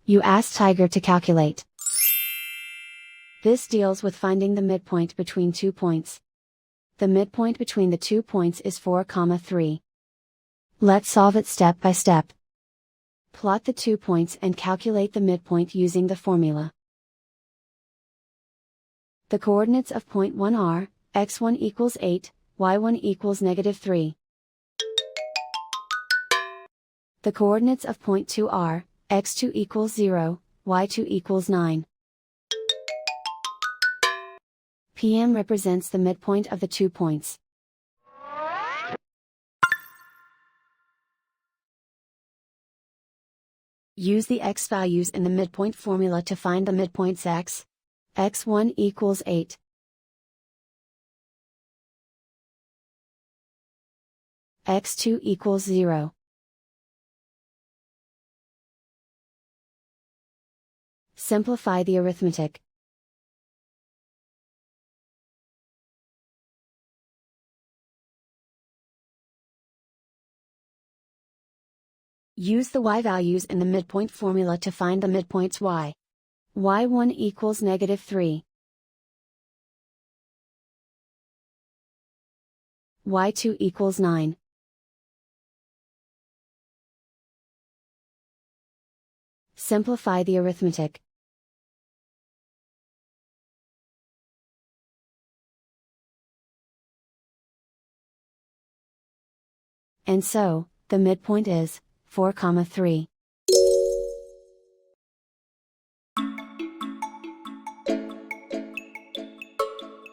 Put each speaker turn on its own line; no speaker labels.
You ask Tiger to calculate. This deals with finding the midpoint between 2 points. The midpoint between the 2 points is 4, 3. Let's solve it step by step. Plot the 2 points and calculate the midpoint using the formula. The coordinates of point 1 are, x1 equals 8, y1 equals -3. The coordinates of point 2 are, x2 equals 0, y2 equals 9. PM represents the midpoint of the 2 points. Use the x values in the midpoint formula to find the midpoints x. x1 equals 8. x2 equals 0. Simplify the arithmetic. Use the y values in the midpoint formula to find the midpoints y. y1 equals -3. y2 equals 9. Simplify the arithmetic. And so, the midpoint is 4, 3.